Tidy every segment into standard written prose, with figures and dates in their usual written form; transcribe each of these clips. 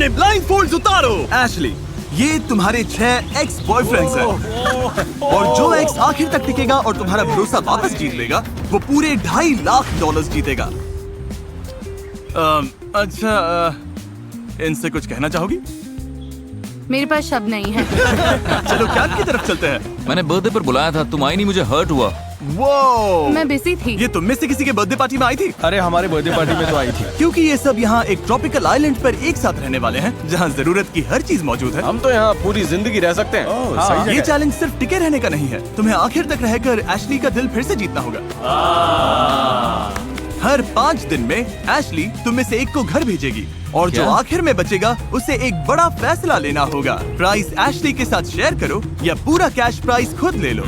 अपने blind folds उतारो। Ashley, ये तुम्हारे 6 एक्स बॉयफ्रेंड्स हैं और जो एक्स आखिर तक टिकेगा और तुम्हारा भरोसा वापस जीत लेगा वो पूरे $2.5 लाख जीतेगा। अच्छा, इनसे कुछ कहना चाहोगी? मेरे पास शब्द नहीं है। चलो कैंप की तरफ चलते हैं। मैंने बर्थडे पर बुलाया था, तुम आई नहीं, मुझे हर्ट हुआ। वो मैं बिजी थी। ये तुम में से किसी के बर्थडे पार्टी में आई थी? अरे हमारे बर्थडे पार्टी में तो आई थी। क्योंकि ये सब यहाँ एक ट्रॉपिकल आइलैंड पर एक साथ रहने वाले हैं जहाँ जरूरत की हर चीज मौजूद है। हम तो यहाँ पूरी जिंदगी रह सकते हैं। हाँ, ये चैलेंज सिर्फ टिके रहने का नहीं है, तुम्हें आखिर तक रहकर एशली का दिल फिर से जीतना होगा। हर 5 दिन में एशली तुम में से एक को घर भेजेगी और जो क्या? आखिर में बचेगा उसे एक बड़ा फैसला लेना होगा। प्राइस एशली के साथ शेयर करो या पूरा कैश प्राइस खुद ले लो।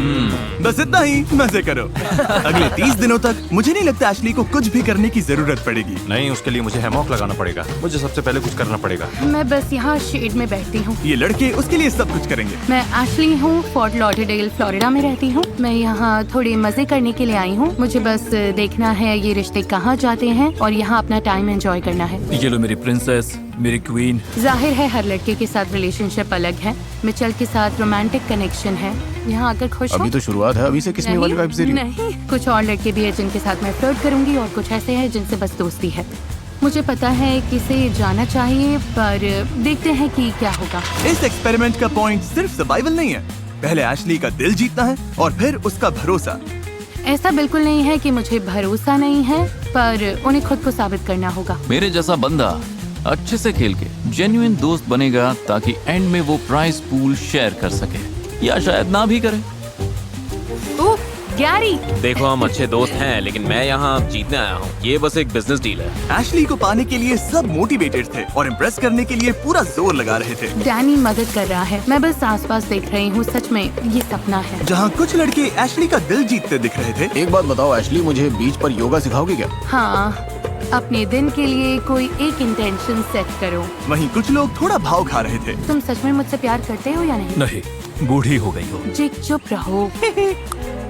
बस इतना ही, मजे करो। अगले 30 दिनों तक मुझे नहीं लगता एशली को कुछ भी करने की जरूरत पड़ेगी। नहीं, उसके लिए मुझे हैमॉक लगाना पड़ेगा। मुझे सबसे पहले कुछ करना पड़ेगा। मैं बस यहाँ शेड में बैठती हूँ। ये लड़के उसके लिए सब कुछ करेंगे। मैं एशली हूँ, फोर्ट लॉडरडेल फ्लोरिडा में रहती हूँ। मैं यहाँ थोड़े मजे करने के लिए आई हूँ। मुझे बस देखना है ये रिश्ते कहाँ जाते हैं और यहाँ अपना टाइम एंजॉय करना है। ये लो मेरी प्रिंसेस, मेरी क्वीन। जाहिर है हर लड़के के साथ रिलेशनशिप अलग है। मिचेल के साथ रोमांटिक कनेक्शन है। यहाँ आकर खुश हो? अभी तो शुरुआत है, अभी से किसने वाली वाइब्स दे रही हो? नहीं, कुछ और लड़के भी है जिनके साथ मैं फ्लर्ट करूंगी और कुछ ऐसे हैं जिनसे बस दोस्ती है। मुझे पता है किसे जाना चाहिए, पर देखते हैं कि क्या होगा। इस एक्सपेरिमेंट का पॉइंट सिर्फ सर्वाइवल नहीं है, पहले एशली का दिल जीतना है और फिर उसका भरोसा। ऐसा बिल्कुल नहीं है कि मुझे भरोसा नहीं है, पर उन्हें खुद को साबित करना होगा। मेरे जैसा बंदा अच्छे से खेल के जेन्युइन दोस्त बनेगा ताकि एंड में वो प्राइस पूल शेयर कर सके या शायद ना भी करे। ओह, गैरी! देखो, हम अच्छे दोस्त हैं, लेकिन मैं यहाँ जीतने आया हूँ। ये बस एक बिजनेस डील है। एशली को पाने के लिए सब मोटिवेटेड थे और इम्प्रेस करने के लिए पूरा जोर लगा रहे थे। डैनी मदद कर रहा है, मैं बस आसपास देख रही हूँ। सच में ये सपना है। जहाँ कुछ लड़के एशली का दिल जीतते दिख रहे थे। एक बात बताओ एशली, मुझे बीच पर योगा सिखाओगी क्या? हाँ, अपने दिन के लिए कोई एक इंटेंशन सेट करो। वहीं कुछ लोग थोड़ा भाव खा रहे थे। तुम सच में मुझसे प्यार करते हो या नहीं? नहीं, बूढ़ी हो गई हो। जिक, चुप रहो।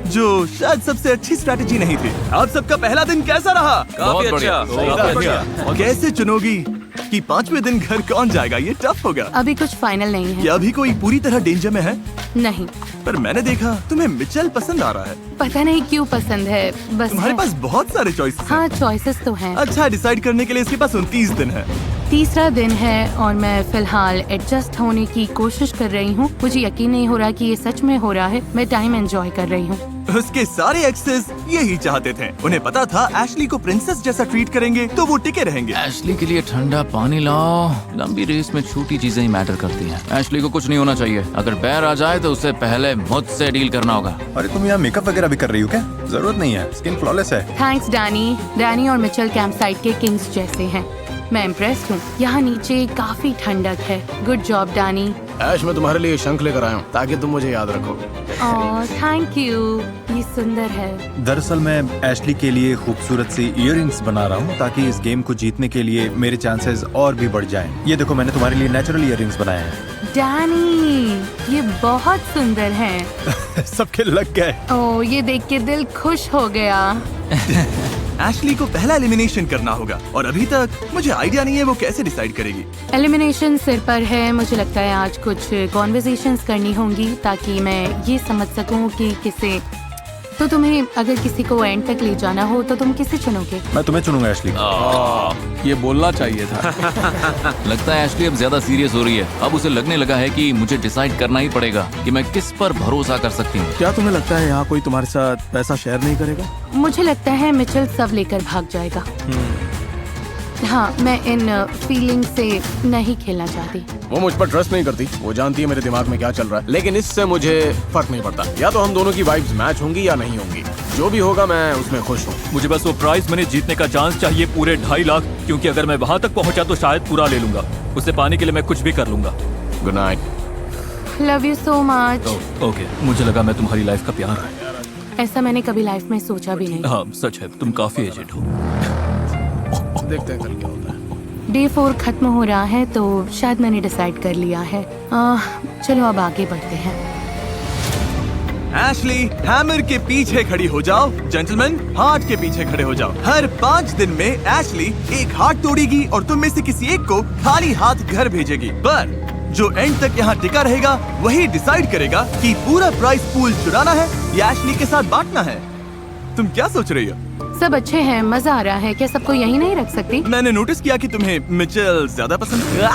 जो शायद सबसे अच्छी स्ट्रैटेजी नहीं थी। आप सबका पहला दिन कैसा रहा? बहुत बढ़िया, बहुत बढ़िया। कैसे चुनोगी कि 5वें दिन घर कौन जाएगा? ये टफ होगा। अभी कुछ फाइनल नहीं है। क्या अभी कोई पूरी तरह डेंजर में है? नहीं, पर मैंने देखा तुम्हें मिचेल पसंद आ रहा है। पता नहीं क्यों पसंद है, बस तुम्हारे है। पास बहुत सारे चॉइसेस हैं। हाँ, चॉइसेस तो हैं। अच्छा, डिसाइड करने के लिए इसके पास 29 दिन है। तीसरा दिन है और मैं फिलहाल एडजस्ट होने की कोशिश कर रही हूँ। मुझे यकीन नहीं हो रहा कि ये सच में हो रहा है। मैं टाइम एंजॉय कर रही हूँ। उसके सारे एक्सेस यही चाहते थे। उन्हें पता था एशली को प्रिंसेस जैसा ट्रीट करेंगे तो वो टिके रहेंगे। एशली के लिए ठंडा पानी लाओ। लंबी रेस में छोटी चीजें ही मैटर करती हैं। एशली को कुछ नहीं होना चाहिए। अगर बैर आ जाए तो उससे पहले मुझसे डील करना होगा। अरे तुम यहाँ मेकअप वगैरह भी कर रही हो क्या? जरूरत नहीं है, स्किन फ्लॉलेस है। Thanks Danny. डैनी और मिचेल कैंप साइट के किंग्स जैसे हैं। मैं इम्प्रेस्ड हूँ। यहाँ नीचे काफी ठंडक है। Good job Danny. ऐश, मैं तुम्हारे लिए शंख लेकर आया हूँ ताकि तुम मुझे याद रखो। ओह, थैंक यू। ये सुंदर है। दरअसल मैं एशली के लिए खूबसूरत सी इयररिंग्स बना रहा हूँ ताकि इस गेम को जीतने के लिए मेरे चांसेस और भी बढ़ जाएं। ये देखो, मैंने तुम्हारे लिए नेचुरल इयररिंग्स बनाए हैं। डैनी, ये बहुत सुंदर हैं। सबके लग गए। ओह, ये देख के दिल खुश हो गया। एशली को पहला एलिमिनेशन करना होगा और अभी तक मुझे आइडिया नहीं है वो कैसे डिसाइड करेगी। एलिमिनेशन सिर पर है। मुझे लगता है आज कुछ कॉन्वर्सेशंस करनी होंगी ताकि मैं ये समझ सकूं कि किसे। तो तुम्हें अगर किसी को एंड तक ले जाना हो तो तुम किसे चुनोगे? मैं तुम्हें चुनूंगा एशली। ये बोलना चाहिए था। लगता है एशली अब ज्यादा सीरियस हो रही है। अब उसे लगने लगा है कि मुझे डिसाइड करना ही पड़ेगा कि मैं किस पर भरोसा कर सकती हूँ। क्या तुम्हें लगता है यहाँ कोई तुम्हारे साथ पैसा शेयर नहीं करेगा? मुझे लगता है मिचेल सब लेकर भाग जाएगा। हाँ, मैं इन फीलिंग से नहीं खेलना चाहती। वो मुझ पर ट्रस्ट नहीं करती। वो जानती है मेरे दिमाग में क्या चल रहा है, लेकिन इससे मुझे फर्क नहीं पड़ता। या तो हम दोनों की वाइब्स मैच होंगी या नहीं होंगी। जो भी होगा मैं उसमें खुश हूँ। मुझे बस वो प्राइज मनी जीतने का चांस चाहिए, पूरे 2.5 लाख, क्योंकि अगर मैं वहाँ तक पहुँचा तो शायद पूरा ले लूंगा। उसे पाने के लिए मैं कुछ भी कर लूंगा। Good night. Love you so much. Okay, मुझे लगा मैं तुम्हारी लाइफ का प्यार है। ऐसा मैंने कभी लाइफ में सोचा भी नहीं। हाँ, सच है, तुम काफी एजेड हो। देखते हैं कल क्या होता है। डे 4 खत्म हो रहा है तो शायद मैंने डिसाइड कर लिया है। चलो अब आगे बढ़ते हैं। एशली, हैमर के पीछे खड़ी हो जाओ। जेंटलमैन, हार्ट के पीछे खड़े हो जाओ। हर 5 दिन में एशली एक हार्ट तोड़ेगी और तुम में से किसी एक को खाली हाथ घर भेजेगी। पर जो एंड तक यहाँ टिका रहेगा वही डिसाइड करेगा कि पूरा प्राइस पूल चुराना है या एशली के साथ बांटना है। तुम क्या सोच रही हो? सब अच्छे हैं, मजा आ रहा है। क्या सबको यही नहीं रख सकती? मैंने नोटिस किया कि तुम्हें मिचेल ज्यादा पसंद है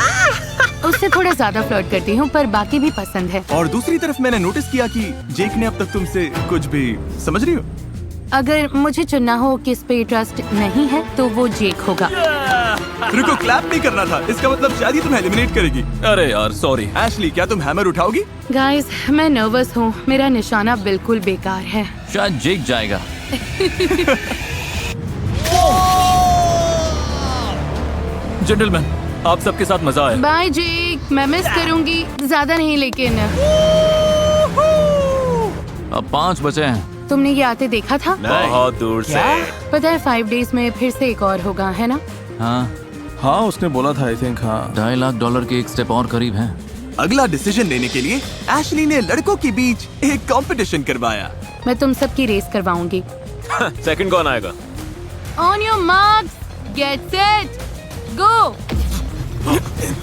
उससे थोड़ा ज्यादा फ्लर्ट करती हूँ, पर बाकी भी पसंद है। और दूसरी तरफ मैंने नोटिस किया कि जेक ने अब तक तुमसे कुछ भी, समझ रही हो? अगर मुझे चुनना हो किस पे ट्रस्ट नहीं है तो वो जेक होगा। रुको, क्लैप नहीं करना था। इसका मतलब शायद ही तुम्हें एलिमिनेट करेगी। अरे यार सॉरी। एशली, क्या तुम हैमर उठाओगी? गाइस, मैं नर्वस हूँ। मेरा निशाना बिल्कुल बेकार है। शायद जेक जाएगा। जेंटलमैन, आप सबके साथ मजा आया। बाय जेक, मैं मिस करूंगी। ज्यादा नहीं लेकिन। अब 5 बचे हैं। तुमने ये आते देखा था? बहुत दूर से। पता है 5 डेज में फिर से एक और होगा, है ना? हाँ, हाँ उसने बोला था, आई थिंक। हाँ $2.5 लाख के एक स्टेप और करीब हैं। अगला डिसीजन लेने के लिए एशली ने लड़कों के बीच एक कंपटीशन करवाया। मैं तुम सबकी रेस करवाऊंगी। सेकंड कौन आएगा? On your marks, get set, go.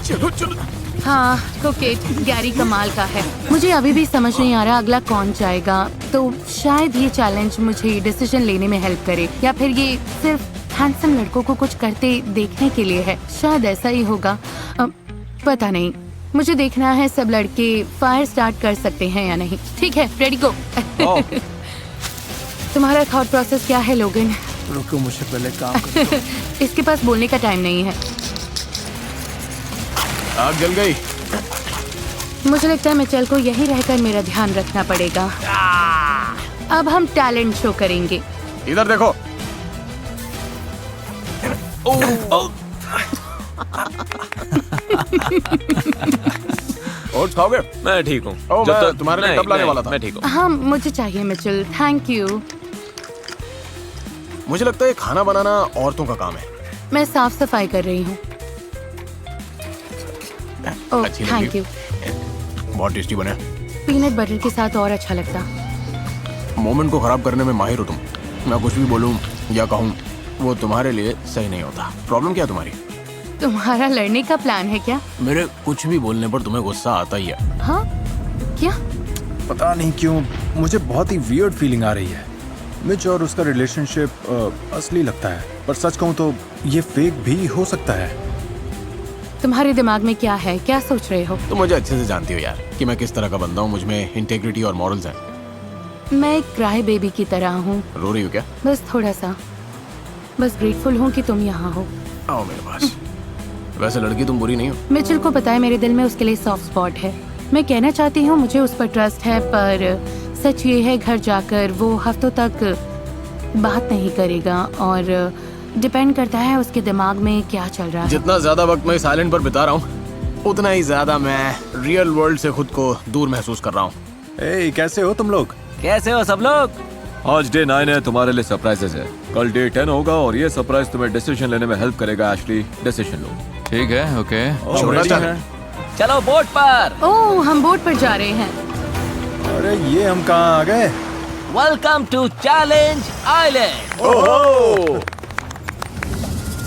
चलो चलो। हाँ, कोकेट गैरी कमाल का है। मुझे अभी भी समझ नहीं आ रहा अगला कौन जाएगा। तो शायद ये चैलेंज मुझे डिसीजन लेने में हेल्प करे, या फिर ये सिर्फ हैंडसम लड़कों को कुछ करते देखने के लिए है। शायद ऐसा ही होगा, पता नहीं। मुझे देखना है सब लड़के फायर स्टार्ट कर सकते हैं या नहीं। ठीक है, रेडी गो। तुम्हारा थॉट प्रोसेस क्या है लोगन? रुको, मुझे पहले काम कर। इसके पास बोलने का टाइम नहीं है। आग जल गई। मुझे लगता है मिचेल को यही रहकर मेरा ध्यान रखना पड़ेगा। अब हम टैलेंट शो करेंगे। इधर देखो। ओट्स खाओगे? मैं ठीक हूँ। ओह, जब मैं तक- तुम्हारे लिए नहीं, कप लाने नहीं, वाला था। मैं ठीक हूँ। हाँ, मुझे चाहिए मिचेल, थैंक यू। मुझे लगता है खाना बनाना औरतों का काम है। मैं साफ सफाई कर रही हूँ। ओह, अच्छी लगी। Thank you. बहुत टेस्टी बने। पीनट बटर के साथ और अच्छा लगता। मोमेंट को खराब करने में माहिर हो तुम। मैं कुछ भी बोलूं या कहूं, वो तुम्हारे लिए सही नहीं होता। प्रॉब्लम क्या है तुम्हारी? तुम्हारा लड़ने का प्लान है क्या? मेरे कुछ भी बोलने पर तुम्हें गुस्सा आता ही है। हाँ, क्या? पता नहीं क्यों मुझे बहुत ही वियर्ड फीलिंग आ रही है। मिच और उसका रिलेशनशिप असली लगता है, पर सच कहूँ तो ये फेक भी हो सकता है। तुम्हारे दिमाग में क्या है? क्या सोच रहे हो? तुम मुझे अच्छे से जानती हो यार कि मैं किस तरह का बंदा हूँ। मुझ में इंटेग्रिटी और मॉरल्स हैं। मैं एक क्राई बेबी की तरह हूँ। रो रही हो क्या? बस थोड़ा सा। बस ग्रेटफुल हूँ कि तुम यहाँ हो। आओ मेरे पास। वैसे लड़की तुम बुरी नहीं हो। मिचेल को पता है मेरे दिल में उसके लिए सॉफ्ट स्पॉट है। मैं कहना चाहती हूँ मुझे उस पर ट्रस्ट है, पर सच ये है घर जाकर वो हफ्तों तक बात नहीं करेगा और डिपेंड करता है उसके दिमाग में क्या चल रहा है। जितना ज्यादा वक्त मैं साइलेंट पर बिता रहा हूँ, उतना ही ज्यादा मैं रियल वर्ल्ड से खुद को दूर महसूस कर रहा हूँ। ए, कैसे हो तुम लोग? कैसे हो सब लोग? आज डे 9 है, तुम्हारे लिए सरप्राइजेस है। कल डे 10 होगा और ये सरप्राइज तुम्हें डिसीजन लेने में हेल्प करेगा। एशली, डिसीजन लो। ठीक है, ओके। छोटा ready चैलेंज। हैं? चलो बोट पर। ओह, हम बोट पर जा रहे हैं। अरे ये हम कहाँ आ गए? Welcome to challenge island.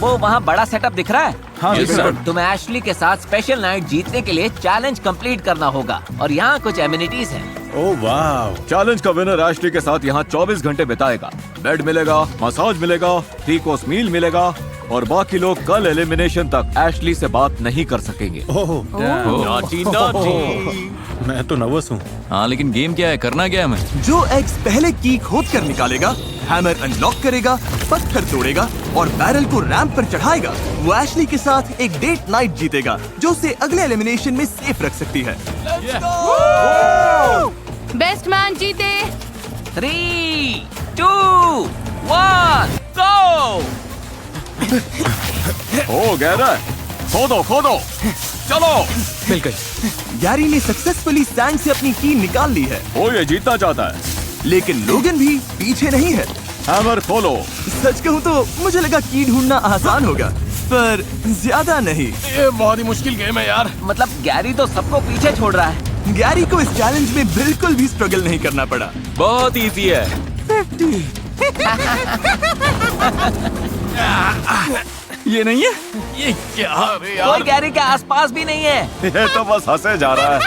वो वहाँ बड़ा सेटअप दिख रहा है? हाँ, Yes, बिल्कुल। sir. तुम्हें एशली के साथ स्पेशल नाइट जीतने के लिए चैलेंज कंप्लीट करना होगा और यहाँ कुछ एमिनिटीज हैं। ओह वाह। चैलेंज का विनर एशली के साथ यहाँ 24 घंटे बिताएगा। बेड मिलेगा, मसाज मिलेगा, 3 कोर्स मील मिलेगा और बाकी लोग कल एलिमिनेशन तक एशली से बात नहीं कर सकेंगे। ओह, नॉटी नॉटी। मैं तो नर्वस हूँ। हाँ, लेकिन गेम क्या है, करना क्या है हमें? जो एग्स पहले की खोद कर निकालेगा, हैमर अनलॉक करेगा, पत्थर तोड़ेगा और बैरल को रैंप पर चढ़ाएगा, वो एशली के साथ एक डेट नाइट जीतेगा जो उसे अगले एलिमिनेशन में सेफ रख सकती है। बेस्ट मैन जीते। 3, 2, 1, गो। हो गया ना? खोदो खोदो, चलो। मिल गई। गैरी ने सक्सेसफुली सैंड से अपनी की निकाल ली है, वो ये जीतना चाहता है। लेकिन लोगन भी पीछे नहीं है। हैमर खोलो। सच कहूँ तो मुझे लगा की ढूंढना आसान होगा, पर ज्यादा नहीं। ये बहुत ही मुश्किल गेम है यार। मतलब गैरी तो सबको पीछे छोड़ रहा है। गैरी को इस चैलेंज में बिल्कुल भी स्ट्रगल नहीं करना पड़ा। बहुत इजी है। ये नहीं है, ये क्या? कोई गैरी के आसपास भी नहीं है। ये तो बस हंसे जा रहा है।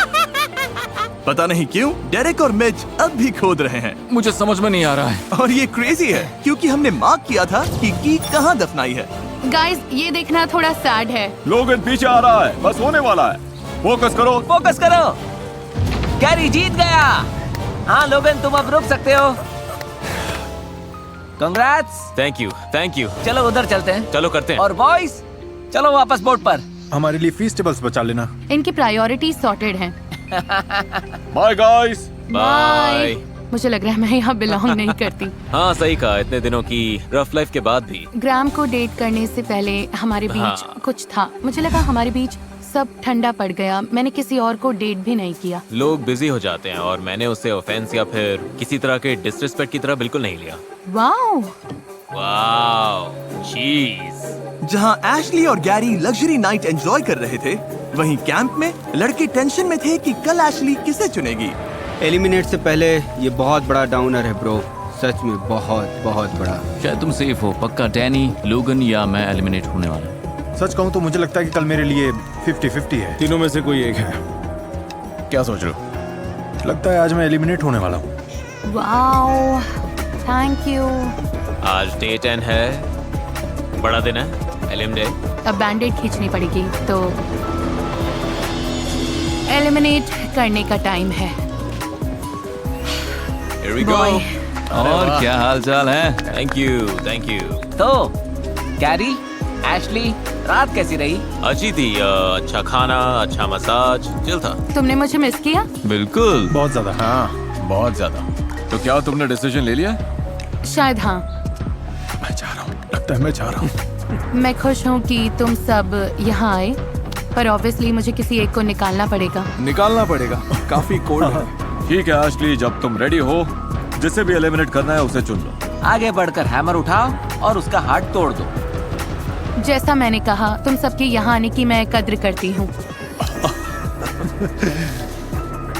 पता नहीं क्यों डेरेक और मिच अब भी खोद रहे हैं मुझे समझ में नहीं आ रहा है। और ये क्रेजी है क्योंकि हमने मार्क किया था कि की कहाँ दफनाई है। गाइस, ये देखना थोड़ा सैड है। लोगन पीछे आ रहा है, बस होने वाला है। फोकस करो। फोकस करो। गैरी जीत गया। हाँ लोगन, तुम अब रुक सकते हो। कंग्रेट्स। Thank you. चलो उधर चलते हैं। चलो करते हैं। और बॉयज, चलो वापस बोट पर। हमारे लिए फीस्टेबल्स बचा लेना। इनकी प्रायोरिटीज सॉर्टेड हैं। Bye guys. बाय। मुझे लग रहा है मैं यहाँ बिलोंग नहीं करती। हाँ सही कहा, इतने दिनों की रफ लाइफ के बाद भी। ग्राम को डेट करने से पहले हमारे बीच कुछ था। मुझे लगा हमारे बीच सब ठंडा पड़ गया। मैंने किसी और को डेट भी नहीं किया। लोग बिजी हो जाते हैं और मैंने उसे ऑफेंस या फिर किसी तरह के डिसरिस्पेक्ट की तरह बिल्कुल नहीं लिया। वाओ। वाओ, चीज। जहाँ एशली और गैरी लग्जरी नाइट एंजॉय कर रहे थे, वहीं कैंप में लड़के टेंशन में थे कि कल एशली किसे चुनेगी। एलिमिनेट से पहले ये बहुत बड़ा डाउनर है ब्रो, सच में बहुत बहुत बड़ा। शायद तुम सेफ हो। पक्का डैनी, लोगन या मैं एलिमिनेट होने वाला हूँ। सच कहूँ तो मुझे लगता है कि कल मेरे लिए 50-50 है। तीनों में से कोई एक है। क्या सोच रहे हो? लगता है आज मैं एलिमिनेट होने वाला हूँ। Wow, thank you. आज डे 10 है, बड़ा दिन है, एलिम डे। अब बैंडेड खींचनी पड़ेगी तो एलिमिनेट करने का टाइम है। Here we go. Boy. और क्या हाल चाल है? Thank you. तो गैरी, एशली, रात कैसी रही? अच्छी थी। अच्छा खाना, अच्छा मसाज, चिल था। तुमने मुझे मिस किया? बिल्कुल। बहुत ज्यादा। हाँ, बहुत ज्यादा। तो क्या तुमने डिसीजन ले लिया? शायद हाँ। मैं जा रहा हूँ, लगता है मैं जा रहा हूँ। मैं खुश हूँ कि तुम सब यहाँ आए, पर ऑब्वियसली मुझे किसी एक को निकालना पड़ेगा। निकालना पड़ेगा। काफी कोल्ड है। ठीक है एशली, जब तुम रेडी हो, जिसे भी एलिमिनेट करना है उसे चुन लो। आगे बढ़कर हैमर उठाओ और उसका हाथ तोड़ दो। जैसा मैंने कहा, तुम सबके यहाँ आने की मैं कद्र करती हूँ।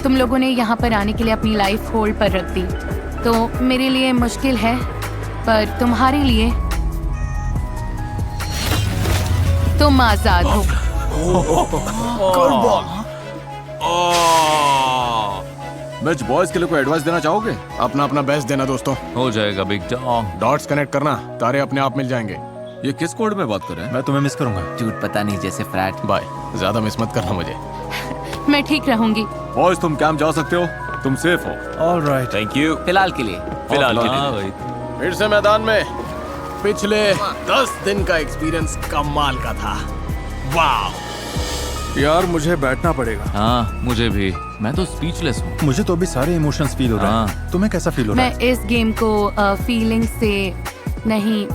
तुम लोगों ने यहाँ पर आने के लिए अपनी लाइफ होल्ड पर रख दी, तो मेरे लिए मुश्किल है, पर तुम्हारे लिए तुम आजाद हो। मैच बॉयज के लिए कोई एडवाइस देना चाहोगे? अपना अपना बेस्ट देना दोस्तों। हो जाएगा बिग डॉग। डॉट्स कनेक्ट करना, तारे अपने आप मिल जाएंगे। ये किस कोड में बात कर रहे हैं? मैं तुम्हें मिस करूंगा। झूठ पता नहीं जैसे फ्रैट। बाय। ज्यादा मिस मत करना मुझे। मैं ठीक रहूंगी। बॉयज तुम कैंप जा सकते हो, तुम सेफ हो। ऑलराइट। Thank you. फिलहाल के लिए। फिलहाल के हाँ लिए। भाई। फिर से मैदान में। पिछले 10 दिन का एक्सपीरियंस कमाल का था। वाह यार मुझे बैठना पड़ेगा। हाँ मुझे भी। मैं तो स्पीचलेस हूँ। मुझे तो अभी सारे इमोशंस फील हो रहे हैं। तुम्हें कैसा फील हो रहा मैं इस गेम को फीलिंग से नहीं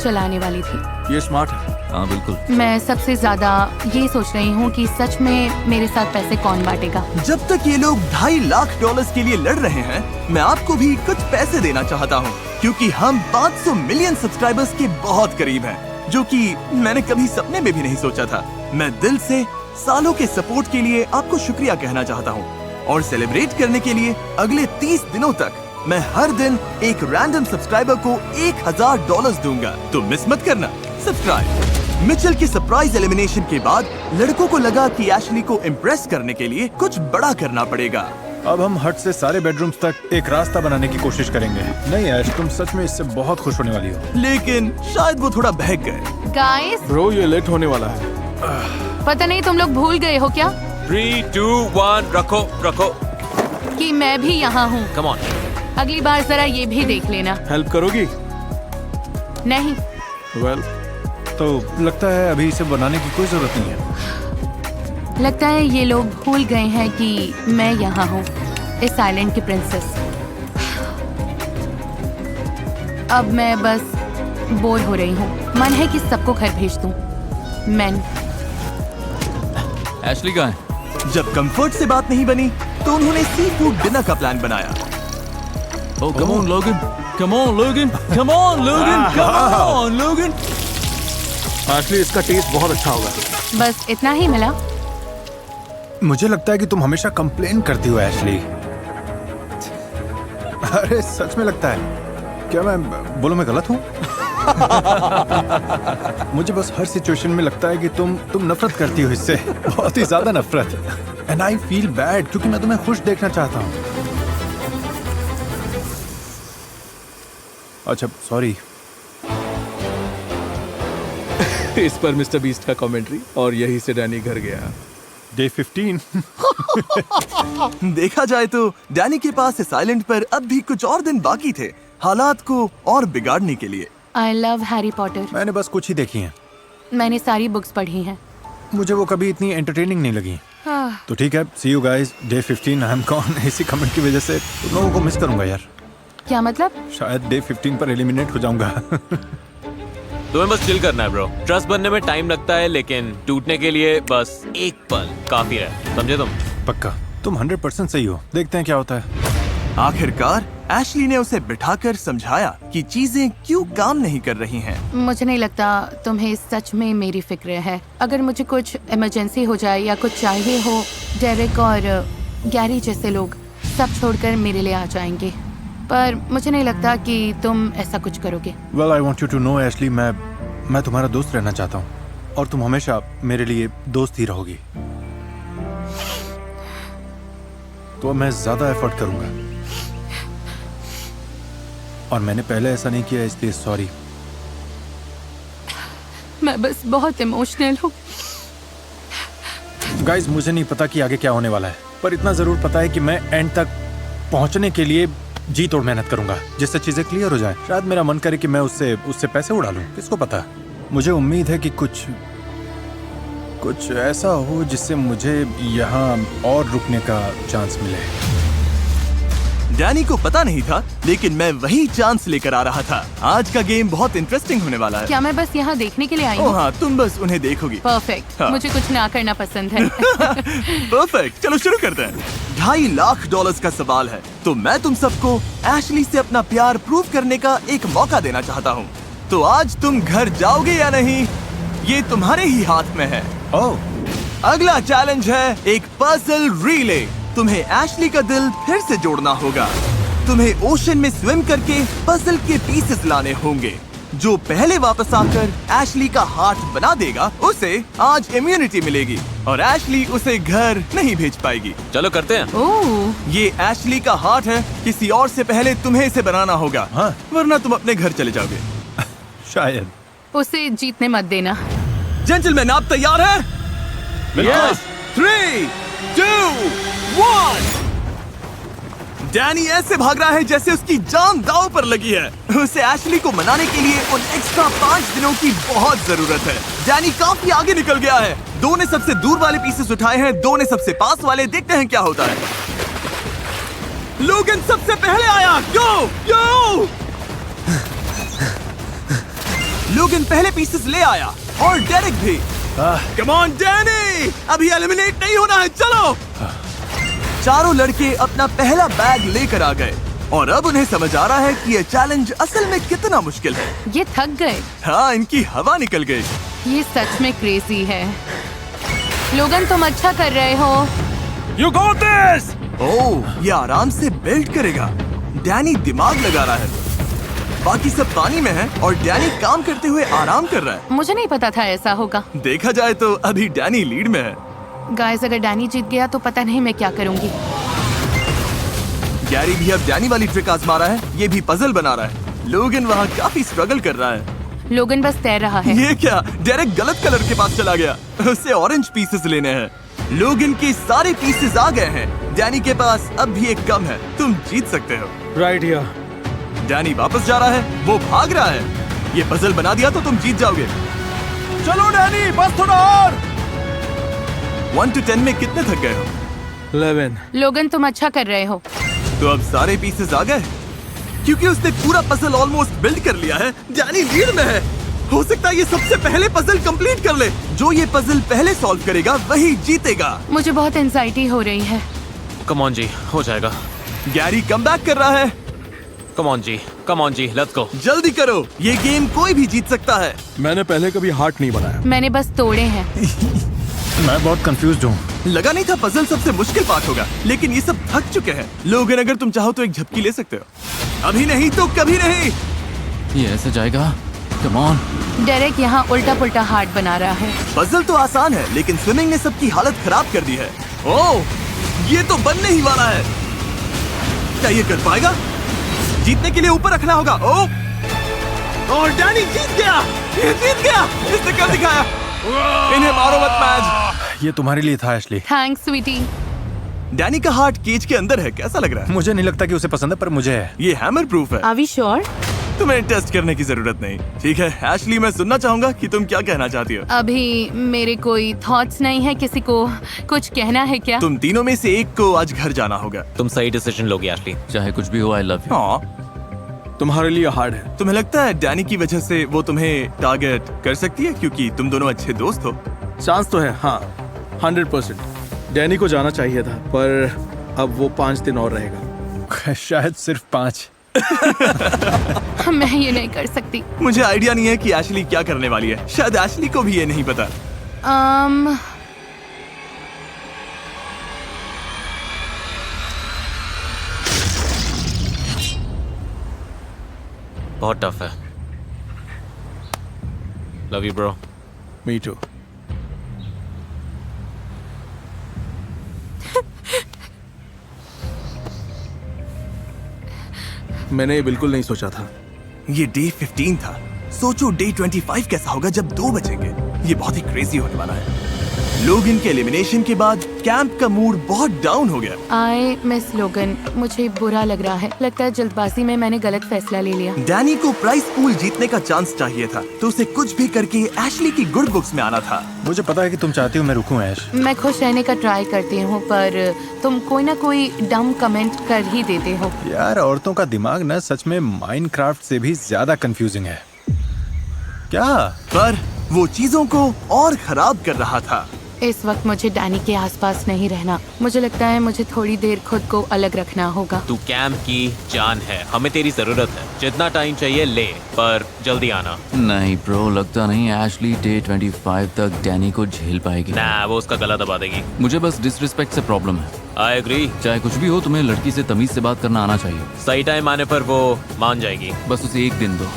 चलाने वाली थी। है? ये स्मार्ट है। हाँ बिल्कुल। मैं सबसे ज्यादा ये सोच रही हूँ कि सच में मेरे साथ पैसे कौन बांटेगा। जब तक ये लोग $2.5 लाख के लिए लड़ रहे हैं, मैं आपको भी कुछ पैसे देना चाहता हूँ, क्योंकि हम 500 मिलियन सब्सक्राइबर्स के बहुत करीब हैं, जो कि मैंने कभी सपने में भी नहीं सोचा था। मैं दिल से सालों के सपोर्ट के लिए आपको शुक्रिया कहना चाहता हूँ, और सेलिब्रेट करने के लिए अगले 30 दिनों तक मैं हर दिन एक रैंडम सब्सक्राइबर को $1000 दूंगा। तो मिस मत करना सब्सक्राइब। मिचेल के सरप्राइज एलिमिनेशन के बाद लड़कों को लगा कि एशली को इम्प्रेस करने के लिए कुछ बड़ा करना पड़ेगा। अब हम हट से सारे बेडरूम्स तक एक रास्ता बनाने की कोशिश करेंगे। नहीं ऐश, तुम सच में इससे बहुत खुश होने वाली हो। लेकिन शायद वो थोड़ा बहक गए। गाइस, ब्रो, ये लेट होने वाला है। पता नहीं तुम लोग भूल गए हो क्या 3, 2, 1, रखो। कि मैं भी यहाँ हूँ। Come on. अगली बार जरा ये भी देख लेना। हेल्प करोगी? नहीं, वेल, तो लगता है अभी इसे बनाने की कोई जरूरत नहीं है। लगता है ये लोग भूल गए हैं कि मैं यहाँ हूँ, इस आइलैंड की प्रिंसेस। अब मैं बस बोर हो रही हूँ। मन है कि सबको घर भेज दूँ। मैन एशली कहाँ है? जब कंफर्ट से बात नहीं बनी, तो उन्होंने सी फूड डिनर का प्लान बनाया। Oh, come on, Logan. Come on, Logan. Come on, Logan. Come on, Logan. Actually इसका टेस्ट बहुत अच्छा होगा। बस इतना ही मिला। मुझे लगता है कि तुम हमेशा कंप्लेन करती हो एशली। अरे सच में लगता है। क्या मैं गलत हूँ? मुझे बस हर सिचुएशन में लगता है कि तुम नफरत करती हो इससे, बहुत ही ज्यादा नफरत। एंड आई फील बैड क्योंकि मैं तुम्हें खुश देखना चाहता हूँ। अच्छा सॉरी। इस पर मिस्टर बीस्ट का कमेंट्री, और यही से डैनी घर गया। डे 15। देखा जाए तो डैनी के पास इस आइलैंड पर अब भी कुछ और दिन बाकी थे हालात को और बिगाड़ने के लिए। I love Harry Potter. मैंने बस कुछ ही देखी हैं। मैंने सारी बुक्स पढ़ी हैं। मुझे वो कभी इतनी एंटरटेनिंग नहीं लगी। तो ठीक है, see you guys day 15। I am gone. इसी कमेंट की वजह से तुम लोगों को मिस करूंगा यार। क्या मतलब? शायद डे 15 पर एलिमिनेट हो जाऊंगा। तुम्हें बस चिल करना है ब्रो। ट्रस्ट बनने में टाइम लगता है, लेकिन टूटने के लिए बस एक पल काफी है, समझे तुम? पक्का तुम 100% सही हो। देखते हैं क्या होता है। आखिरकार एशली ने उसे बिठाकर समझाया कि चीजें क्यों काम नहीं कर रही हैं। मुझे नहीं लगता तुम्हें सच में मेरी फिक्र है। अगर मुझे कुछ इमरजेंसी हो जाए या कुछ चाहिए हो, डेरेक और गैरी जैसे लोग सब छोड़कर मेरे लिए आ जाएंगे। पर मुझे नहीं लगता कि तुम ऐसा कुछ करोगे। Well I want you to know Ashley, मैं तुम्हारा दोस्त रहना चाहता हूँ और तुम हमेशा मेरे लिए दोस्त ही रहोगी। तो मैं ज्यादा एफर्ट करूंगा और मैंने पहले ऐसा नहीं किया, इसलिए सॉरी। मैं बस बहुत इमोशनल हूँ। गाइस मुझे नहीं पता कि आगे क्या होने वाला है, पर इतना जरूर पता है कि मैं एंड तक पहुंचने के लिए जी तोड़ मेहनत करूंगा जिससे चीजें क्लियर हो जाए। शायद मेरा मन करे कि मैं उससे पैसे उड़ा लूं, किसको पता। मुझे उम्मीद है कि कुछ ऐसा हो जिससे मुझे यहाँ और रुकने का चांस मिले। डैनी को पता नहीं था, लेकिन मैं वही चांस लेकर आ रहा था। आज का गेम बहुत इंटरेस्टिंग होने वाला है। क्या मैं बस यहाँ देखने के लिए आई ओह हूँ? हाँ, तुम बस उन्हें देखोगी। परफेक्ट। हाँ। मुझे कुछ ना करना पसंद है। परफेक्ट, चलो शुरू करते हैं। $2.5 लाख का सवाल है, तो मैं तुम सबको एशली से अपना प्यार प्रूव करने का एक मौका देना चाहता हूँ। तो आज तुम घर जाओगे या नहीं, ये तुम्हारे ही हाथ में है। अगला चैलेंज है एक पजल रिले। तुम्हें एशली का दिल फिर से जोड़ना होगा। तुम्हें ओशन में स्विम करके पजल के पीसेस लाने होंगे। जो पहले वापस आकर एशली का हार्ट बना देगा, उसे आज इम्यूनिटी मिलेगी और एशली उसे घर नहीं भेज पाएगी। चलो करते हैं। ओह, ये एशली का हार्ट है, किसी और से पहले तुम्हें इसे बनाना होगा। हाँ। वरना तुम अपने घर चले जाओगे। शायद। उसे जीतने मत देना। जेंटलमैन, आप तैयार हैं? बिल्कुल। 3, 2, 1। डैनी ऐसे भाग रहा है जैसे उसकी जान दांव पर लगी है। उसे एशली को मनाने के लिए उन एक्स्ट्रा 5 दिनों की बहुत जरूरत है। डैनी काफी आगे निकल गया है। 2 ने सबसे दूर वाले पीसेस उठाए हैं, 2 ने सबसे पास वाले। देखते हैं क्या होता है। लोगन सबसे पहले आया। यो! लोगन पहले पीसेस ले आया और डेरेक भी। कम ऑन डैनी, अभी एलिमिनेट नहीं होना है, चलो। चारों लड़के अपना पहला बैग लेकर आ गए और अब उन्हें समझ आ रहा है कि ये चैलेंज असल में कितना मुश्किल है। ये थक गए। हाँ, इनकी हवा निकल गई। ये सच में क्रेजी है। लोगन, तुम अच्छा कर रहे हो। You got this! ओह, ये आराम से बेल्ट करेगा। डैनी दिमाग लगा रहा है। बाकी सब पानी में है और डैनी काम करते हुए आराम कर रहा है। मुझे नहीं पता था ऐसा होगा। देखा जाए तो अभी डैनी लीड में है। गाइस, अगर डैनी जीत गया तो पता नहीं मैं क्या करूंगी। गैरी भी अब डैनी वाली ट्रिक आजमा रहा है। ये भी पजल बना रहा है। लोगन वहाँ काफी स्ट्रगल कर रहा है। लोगन बस तैर रहा है। ये क्या? डेरेक गलत कलर के पास चला गया। उसे ऑरेंज पीसेस लेने हैं। लोगन के सारे पीसेस आ गए हैं। डैनी के पास अब भी एक कम है। तुम जीत सकते हो। Right here. डैनी वापस जा रहा है, वो भाग रहा है। ये पजल बना दिया तो तुम जीत जाओगे। चलो डैनी, बस थोड़ा और। 1 to 10 में कितने थक गए हो? 11। लोगन, तुम अच्छा कर रहे हो। तो अब सारे पीसेस आ गए क्योंकि उसने पूरा पजल ऑलमोस्ट बिल्ड कर लिया है। डैनी लीड में है। हो सकता है ये सबसे पहले पजल कंप्लीट कर ले। जो ये पजल पहले सॉल्व करेगा वही जीतेगा। मुझे बहुत एंजाइटी हो रही है। कम ऑन जी, हो जाएगा। गैरी कमबैक कर रहा है। कम ऑन जी, लेट्स गो। जल्दी करो, ये गेम कोई भी जीत सकता है। मैंने पहले कभी हार्ट नहीं बनाया। मैंने बस तोड़े हैं। मैं बहुत कंफ्यूज्ड हूँ। लगा नहीं था पजल सबसे मुश्किल पार्ट होगा, लेकिन ये सब थक चुके हैं। लोगन, अगर तुम चाहो तो एक झपकी ले सकते हो। अभी नहीं तो कभी नहीं। ये ऐसे जाएगा? Come on. डेरेक यहाँ उल्टा पुल्टा हार्ट बना रहा है। पजल तो आसान है, लेकिन स्विमिंग ने सबकी हालत खराब कर दी है। ओह, ये तो बनने ही वाला है। क्या ये कर पाएगा? जीतने के लिए ऊपर रखना होगा। ओह, और डैनी जीत गया। ये जीत गया। इसने कर दिखाया। इन्हें मारो मत मैच। ये तुम्हारे लिए था एशली। थैंक्स स्वीटी। डैनी का हार्ट केज के अंदर है। कैसा लग रहा है? मुझे नहीं लगता कि उसे पसंद है, पर मुझे है। ये हैमर प्रूफ है। Are we sure? तुम्हें टेस्ट करने की जरूरत नहीं। ठीक है एशली, मैं सुनना चाहूंगा कि तुम क्या कहना चाहती हो। अभी मेरे कोई थॉट्स नहीं है। किसी को कुछ कहना है क्या? तुम तीनों में से एक को आज घर जाना होगा। तुम सही डिसीजन लोगे एशली। चाहे कुछ भी हो, आई लव यू। हाँ, तुम्हारे लिए हार्ड है। तुम्हें लगता है डैनी की वजह से वो तुम्हें टारगेट कर सकती है क्योंकि तुम दोनों अच्छे दोस्त हो? चांस तो है, हाँ, 100%। डैनी को जाना चाहिए था, पर अब वो 5 दिन और रहेगा। शायद सिर्फ 5। मैं ये नहीं कर सकती। मुझे आइडिया नहीं है कि एशली क्या करने वाली है। शायद एशली को भी ये नहीं पता। बहुत टफ है। Love you bro. Me too. मैंने ये बिल्कुल नहीं सोचा था। ये डे 15 था। सोचो डे 25 कैसा होगा जब 2 बचेंगे। ये बहुत ही क्रेजी होने वाला है। लोगन के एलिमिनेशन के बाद कैंप का मूड बहुत डाउन हो गया। आई मिस लोगन। मुझे बुरा लग रहा है। लगता है जल्दबाजी में मैंने गलत फैसला ले लिया। डैनी को प्राइस पूल जीतने का चांस चाहिए था, तो उसे कुछ भी करके एशली की गुड बुक्स में आना था। मुझे पता है कि तुम चाहती हो मैं रुकूं ऐश। मैं खुश रहने का ट्राई करती हूँ, पर तुम कोई ना कोई डम कमेंट कर ही देते हो। यार, औरतों का दिमाग ना सच में माइनक्राफ्ट से भी ज्यादा कंफ्यूजिंग है। क्या? पर वो चीजों को और खराब कर रहा था। इस वक्त मुझे डैनी के आसपास नहीं रहना। मुझे लगता है मुझे थोड़ी देर खुद को अलग रखना होगा। तू कैंप की जान है, हमें तेरी जरूरत है। जितना टाइम चाहिए ले, पर जल्दी आना। नहीं ब्रो, लगता नहीं एशली डे 25 तक डैनी को झेल पाएगी। ना, वो उसका गला दबा देगी। मुझे बस डिसरिस्पेक्ट से प्रॉब्लम है। I agree. चाहे कुछ भी हो, तुम्हें लड़की से तमीज से बात करना आना चाहिए। सही टाइम आने पर वो मान जाएगी। बस उसे एक दिन दो।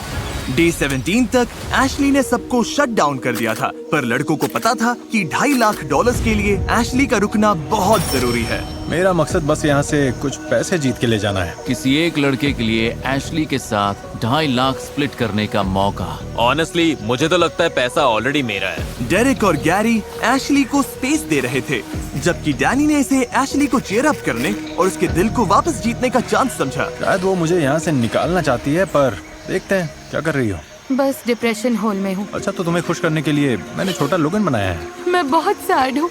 डे 17 तक एशली ने सबको शट डाउन कर दिया था, पर लड़कों को पता था कि $2.5 लाख के लिए एशली का रुकना बहुत जरूरी है। मेरा मकसद बस यहाँ से कुछ पैसे जीत के ले जाना है। किसी एक लड़के के लिए एशली के साथ 2.5 लाख स्प्लिट करने का मौका। ऑनेस्टली मुझे तो लगता है पैसा ऑलरेडी मेरा है। डेरिक और गैरी एशली को स्पेस दे रहे थे, जबकि डैनी ने इसे एशली को चीयर अप करने और उसके दिल को वापस जीतने का चांस समझा। शायद वो मुझे यहाँ से निकालना चाहती है, पर देखते हैं। क्या कर रही हो? बस डिप्रेशन होल में हूँ। अच्छा, तो तुम्हें खुश करने के लिए मैंने छोटा लोगन बनाया है। मैं बहुत सैड हूँ।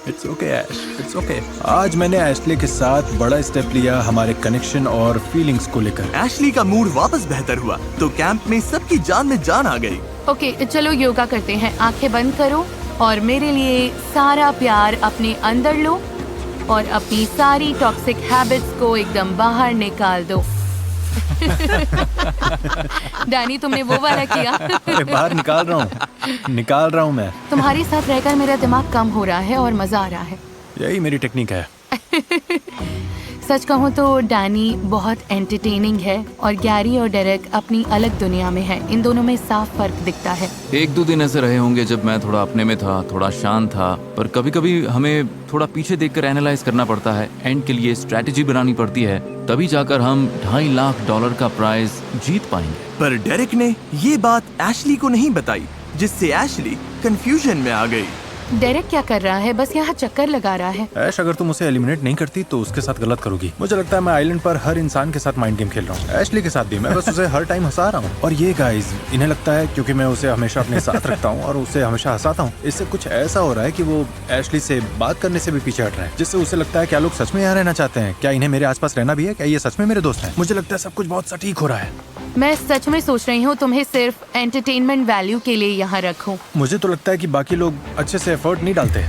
It's okay Ash, it's okay. आज मैंने एशली के साथ बड़ा स्टेप लिया हमारे कनेक्शन और फीलिंग्स को लेकर। एशली का मूड वापस बेहतर हुआ, तो कैंप में सबकी जान में जान आ गई। ओके, चलो योगा करते हैं। आंखें बंद करो और मेरे लिए सारा प्यार अपने अंदर लो और अपनी सारी टॉक्सिक हैबिट्स को एकदम बाहर निकाल दो। डैनी, तुमने वो वाला किया। अरे बाहर निकाल रहा हूँ मैं। तुम्हारे साथ रहकर मेरा दिमाग कम हो रहा है और मजा आ रहा है। यही मेरी टेक्निक है। सच कहूँ तो डैनी बहुत एंटरटेनिंग है और गैरी और डेरेक अपनी अलग दुनिया में है। इन दोनों में साफ फर्क दिखता है। 1-2 दिन ऐसे रहे होंगे जब मैं थोड़ा अपने में था, थोड़ा शांत था, पर कभी कभी हमें थोड़ा पीछे देखकर एनालाइज करना पड़ता है। एंड के लिए स्ट्रेटेजी बनानी पड़ती है, तभी जाकर हम $2.5 लाख का प्राइज जीत पाएंगे। पर डेरिक ने ये बात एशली को नहीं बताई, जिससे एशली कंफ्यूजन में आ गई। डेरेक क्या कर रहा है? बस यहाँ चक्कर लगा रहा है। ऐश, अगर तुम उसे एलिमिनेट नहीं करती तो उसके साथ गलत करोगी। मुझे लगता है मैं आइलैंड पर हर इंसान के साथ माइंड गेम खेल रहा हूँ। एशली के साथ भी मैं बस उसे हर टाइम हंसा रहा हूँ। और ये गाइज, इन्हें लगता है क्योंकि मैं उसे हमेशा अपने साथ रखता हूँ और उसे हमेशा हंसाता हूँ, इससे कुछ ऐसा हो रहा है कि वो एशली से बात करने से भी पीछे हट रहा है, जिससे उसे लगता है क्या लोग सच में यहाँ रहना चाहते हैं, क्या इन्हें मेरे आसपास रहना भी है, क्या ये सच में मेरे दोस्त हैं। मुझे लगता है सब कुछ बहुत सटीक हो रहा है। मैं सच में सोच रही हूँ तुम्हें सिर्फ एंटरटेनमेंट वैल्यू के लिए यहाँ रखूं। मुझे तो लगता है कि बाकी लोग अच्छे से एफर्ट नहीं डालते।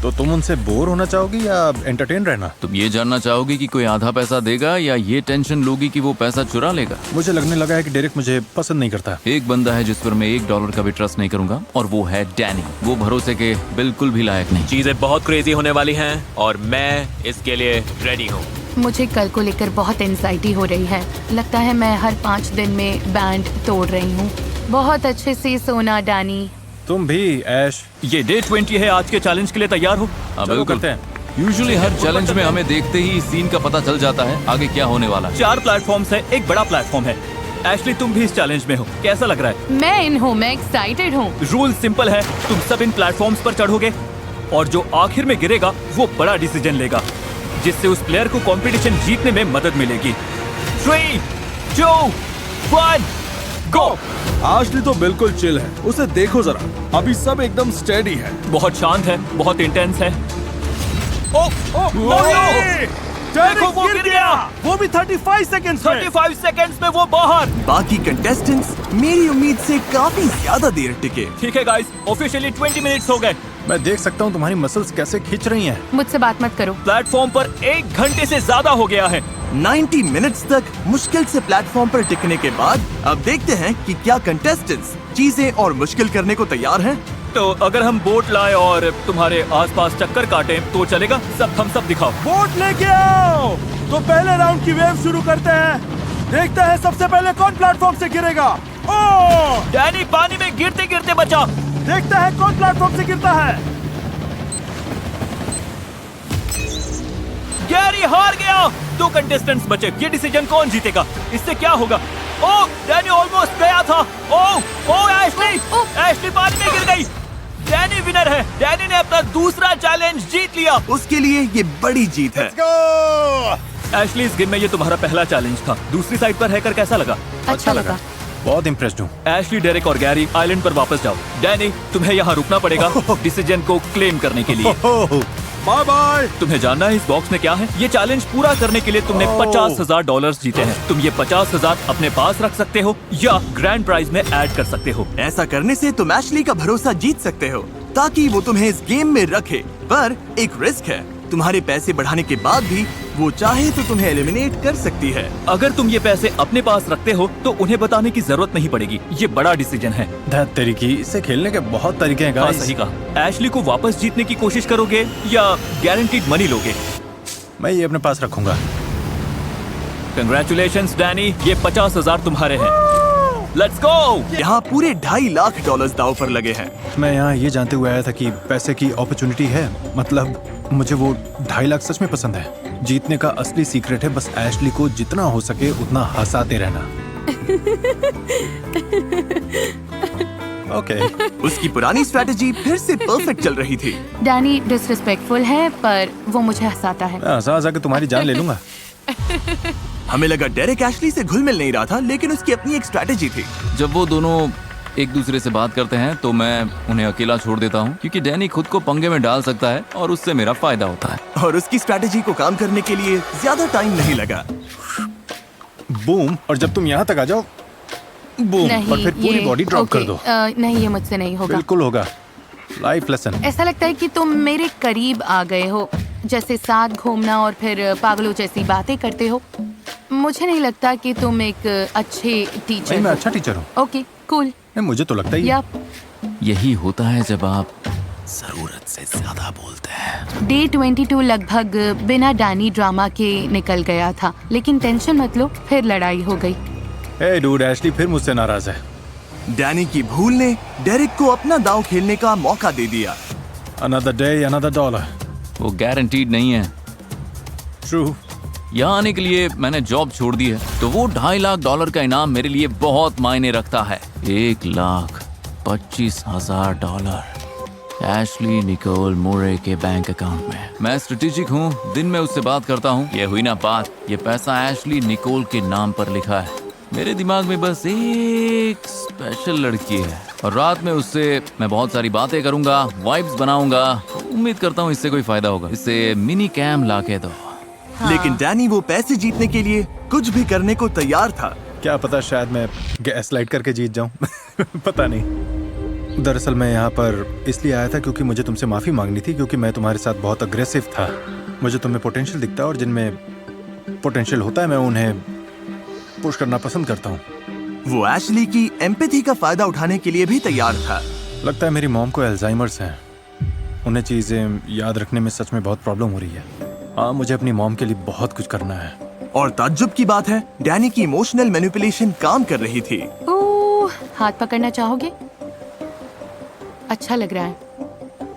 तो तुम उनसे बोर होना चाहोगी या एंटरटेन रहना? तुम ये जानना चाहोगी कि कोई आधा पैसा देगा या ये टेंशन लोगी कि वो पैसा चुरा लेगा? मुझे लगने लगा है कि डेरेक मुझे पसंद नहीं करता। एक बंदा है जिस पर मैं $1 का भी ट्रस्ट नहीं करूंगा और वो है डैनी। वो भरोसे के बिल्कुल भी लायक नहीं। चीजें बहुत क्रेजी होने वाली हैं और मैं इसके लिए रेडी हूँ। मुझे कल को लेकर बहुत एंजाइटी हो रही है। लगता है मैं हर 5 दिन में बैंड तोड़ रही हूँ। बहुत अच्छे से सोना डैनी। तुम भी ऐश। ये डे 20 है, आज के चैलेंज के लिए तैयार हो? हाँ, चलो बिल्कुल। करते हैं। यूजुअली हर चैलेंज में हमें देखते ही सीन का पता चल जाता है आगे क्या होने वाला है। 4 प्लेटफॉर्म्स है, एक बड़ा प्लेटफॉर्म है। एशली, तुम भी इस चैलेंज में हो, कैसा लग रहा है? मैं इन हूँ, मैं एक्साइटेड हूँ। रूल सिंपल है, तुम सब इन प्लेटफॉर्म्स पर चढ़ोगे और जो आखिर में गिरेगा वो बड़ा डिसीजन लेगा, जिससे उस प्लेयर को कंपटीशन जीतने में मदद मिलेगी। 3, 2, 1, गो! आशली तो बिल्कुल चिल है, उसे देखो जरा, अभी सब एकदम स्टेडी है। बहुत शांत है, बहुत इंटेंस है। देखो वो गिर गया, वो भी 35 सेकंड्स में। 35 सेकंड्स में वो बाहर। बाकी कंटेस्टेंट्स मेरी उम्मीद से काफी ज्यादा देर टिके। ठीक है गाइस, ऑफिशियली 20 मिनट्स हो गए। मैं देख सकता हूँ तुम्हारी मसल्स कैसे खींच रही हैं। मुझसे बात मत करो। प्लेटफॉर्म पर 1 घंटे से ज्यादा हो गया है। 90 मिनट्स तक मुश्किल से प्लेटफॉर्म पर टिकने के बाद अब देखते हैं कि क्या कंटेस्टेंट्स चीजें और मुश्किल करने को तैयार हैं। तो अगर हम बोट लाए और तुम्हारे आसपास चक्कर काटें तो चलेगा? सब थम्स अप दिखाओ। बोट लेके आओ। तो पहले राउंड की वेव शुरू करते हैं। देखते हैं सबसे पहले कौन प्लेटफॉर्म से गिरेगा। ओह! डैनी पानी में गिरते गिरते बचा। देखते हैं कौन प्लेटफॉर्म से गिरता है। गैरी हार गया। 2 कंटेस्टेंट्स बचे। ये डिसीजन कौन जीतेगा? इससे क्या होगा? ओह, डैनी ऑलमोस्ट गया था। ओह, एशली पानी में गिर गई। डैनी विनर है। डैनी ने अपना दूसरा चैलेंज जीत लिया। उसके लिए ये बड़ी जीत है। एशली, इस गेम में ये तुम्हारा पहला चैलेंज था। दूसरी साइड पर रहकर कैसा लगा? अच्छा लगा। बहुत इम्प्रेस्ड हूँ। एशली, डेरेक और गैरी आइलैंड पर वापस जाओ। डैनी, तुम्हें यहाँ रुकना पड़ेगा डिसीजन को क्लेम करने के लिए। Bye bye. तुम्हें जानना है इस बॉक्स में क्या है? ये चैलेंज पूरा करने के लिए तुमने $50,000 जीते हैं। तुम ये 50,000 अपने पास रख सकते हो या ग्रैंड प्राइज में ऐड कर सकते हो। ऐसा करने से तुम एशली का भरोसा जीत सकते हो ताकि वो तुम्हें इस गेम में रखे, पर एक रिस्क है। तुम्हारे पैसे बढ़ाने के बाद भी वो चाहे तो तुम्हें एलिमिनेट कर सकती है। अगर तुम ये पैसे अपने पास रखते हो तो उन्हें बताने की जरूरत नहीं पड़ेगी। ये बड़ा डिसीजन है। धत तरीकी, इसे खेलने के बहुत तरीके हैं हाँ, गाइस। सही कहा। एशली को वापस जीतने की कोशिश करोगे या गारंटीड मनी लोगे? मैं ये अपने पास रखूंगा। कंग्रेचुलेशंस डैनी, ये 50,000 तुम्हारे हैं। Let's go. यहाँ पूरे $2.5 लाख दाव पर लगे हैं। मैं यहाँ ये जानते हुए आया था कि पैसे की अपॉर्चुनिटी है। मतलब मुझे वो 2.5 लाख सच में पसंद है। जीतने का असली सीक्रेट है बस एशली को जितना हो सके उतना हंसाते रहना। ओके। उसकी पुरानी स्ट्रेटेजी फिर से परफेक्ट चल रही थी। डैनी डिसरिस्पेक्टफुल है पर वो मुझे हंसाता है। मैं हंसा हंसा के तुम्हारी जान ले लूंगा। हमें लगा डेरेक एशली से घुल मिल नहीं रहा था, लेकिन उसकी अपनी एक स्ट्रेटेजी थी। जब वो दोनों एक दूसरे से बात करते हैं तो मैं उन्हें अकेला छोड़ देता हूँ क्योंकि डैनी खुद को पंगे में डाल सकता है और उससे मेरा फायदा होता है। और उसकी स्ट्रेटेजी को काम करने के लिए ज्यादा टाइम नहीं लगा। बूम! और जब तुम यहाँ तक आ जाओ, बूम! नहीं, और फिर पूरी ये- बॉडी ड्रॉप ओके, कर दो। नहीं, ये मुझसे नहीं होगा। बिल्कुल होगा। Life lesson. ऐसा लगता है कि तुम मेरे करीब आ गए हो, जैसे साथ घूमना और फिर पागलों जैसी बातें करते हो। मुझे नहीं लगता कि तुम एक अच्छे टीचर नहीं, मैं हो। अच्छा टीचर हूँ। Okay, cool. नहीं, मुझे तो लगता ही है। यप। यही होता है जब आप जरूरत से ज्यादा बोलते हैं। डे 22 लगभग बिना डैनी ड्रामा के निकल गया था, लेकिन टेंशन मत लो, फिर लड़ाई हो गई। हे डूड, एशली फिर मुझसे नाराज है। डैनी की भूल ने डेरेक को अपना दांव खेलने का मौका दे दिया। Another day, another dollar. वो गारंटीड नहीं है। True. यहाँ आने के लिए मैंने जॉब छोड़ दी है, तो वो $2.5 लाख का इनाम मेरे लिए बहुत मायने रखता है। $1,25,000 एशली निकोल मोरे के बैंक अकाउंट में। मैं स्ट्रेटेजिक हूँ, दिन में उससे बात करता हूँ। ये हुई ना बात, ये पैसा एशली निकोल के नाम पर लिखा है। मेरे दिमाग में बस एक स्पेशल लड़की है और रात में उससे मैं बहुत सारी बातें करूंगा, वाइब्स बनाऊंगा। उम्मीद करता हूँ इससे कोई फायदा होगा। इससे मिनी कैम लाके दो। लेकिन डैनी वो पैसे जीतने के लिए कुछ भी करने को तैयार था। क्या पता शायद मैं गैस लाइट करके जीत जाऊं। पता नहीं। दरअसल मैं यहाँ पर इसलिए आया था क्योंकि मुझे तुमसे माफ़ी मांगनी थी, क्योंकि मैं तुम्हारे साथ बहुत अग्रेसिव था। मुझे तुम्हें पोटेंशियल दिखता है और जिनमें पोटेंशियल होता है मैं उन्हें पुश करना पसंद करता हूँ। वो एशली की एम्पैथी का फायदा उठाने के लिए भी तैयार था। लगता है मेरी मॉम को अल्जाइमर्स है, उन्हें चीज़ें याद रखने में सच में बहुत प्रॉब्लम हो रही है। हाँ, मुझे अपनी मॉम के लिए बहुत कुछ करना है। और ताज्जुब की बात है, डैनी की इमोशनल मैनिपुलेशन काम कर रही थी। ओह, हाथ पकड़ना चाहोगे? अच्छा लग रहा है।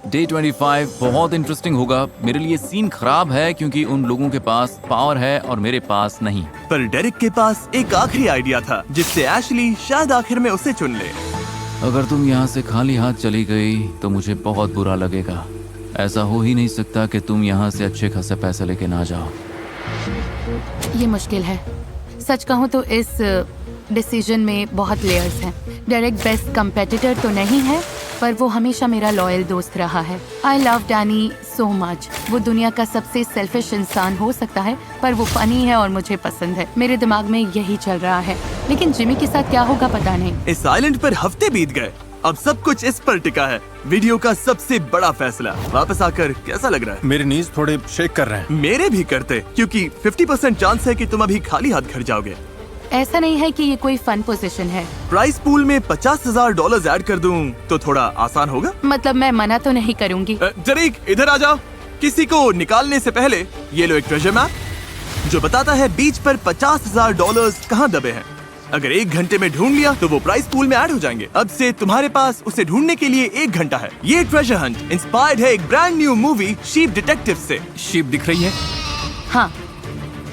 डे 25 बहुत इंटरेस्टिंग होगा। मेरे लिए सीन खराब है क्योंकि उन लोगों के पास पावर है और मेरे पास नहीं। पर डेरिक के पास एक आखिरी आइडिया था जिससे एशली शायद आखिर में उसे चुन ले। अगर तुम यहाँ से खाली हाथ चली गई तो मुझे बहुत बुरा लगेगा। ऐसा हो ही नहीं सकता कि तुम यहाँ से अच्छे खासे पैसे लेके ना जाओ। ये मुश्किल है। सच कहूँ तो इस डिसीजन में बहुत लेयर्स हैं। डेरेक बेस्ट कंपेटिटर तो नहीं है, पर वो हमेशा मेरा लॉयल दोस्त रहा है। I love Danny so much. वो दुनिया का सबसे सेल्फिश इंसान हो सकता है, पर वो फनी है और मुझे पसंद है। मेरे दिमाग में यही चल रहा है, लेकिन जिमी के साथ क्या होगा पता नहीं। इस आइलैंड पर हफ्ते बीत गए, अब सब कुछ इस पर टिका है। वीडियो का सबसे बड़ा फैसला। वापस आकर कैसा लग रहा है? मेरे नीज थोड़े शेक कर रहे हैं। मेरे भी करते, क्योंकि 50% चांस है कि तुम अभी खाली हाथ घर जाओगे। ऐसा नहीं है कि ये कोई फन पोजीशन है। प्राइस पूल में $50,000 ऐड कर दूं तो थोड़ा आसान होगा। मतलब मैं मना तो नहीं करूंगी। जरीक इधर आ जाओ। किसी को निकालने से पहले ये लो एक ट्रेजर मैप जो बताता है बीच पर $50,000 कहाँ दबे हैं। अगर 1 घंटे में ढूंढ लिया तो वो प्राइस पूल में ऐड हो जाएंगे। अब से तुम्हारे पास उसे ढूंढने के लिए 1 घंटा है। ये ट्रेजर हंट इंस्पायर्ड है एक brand new movie sheep detective से। शिप दिख रही है?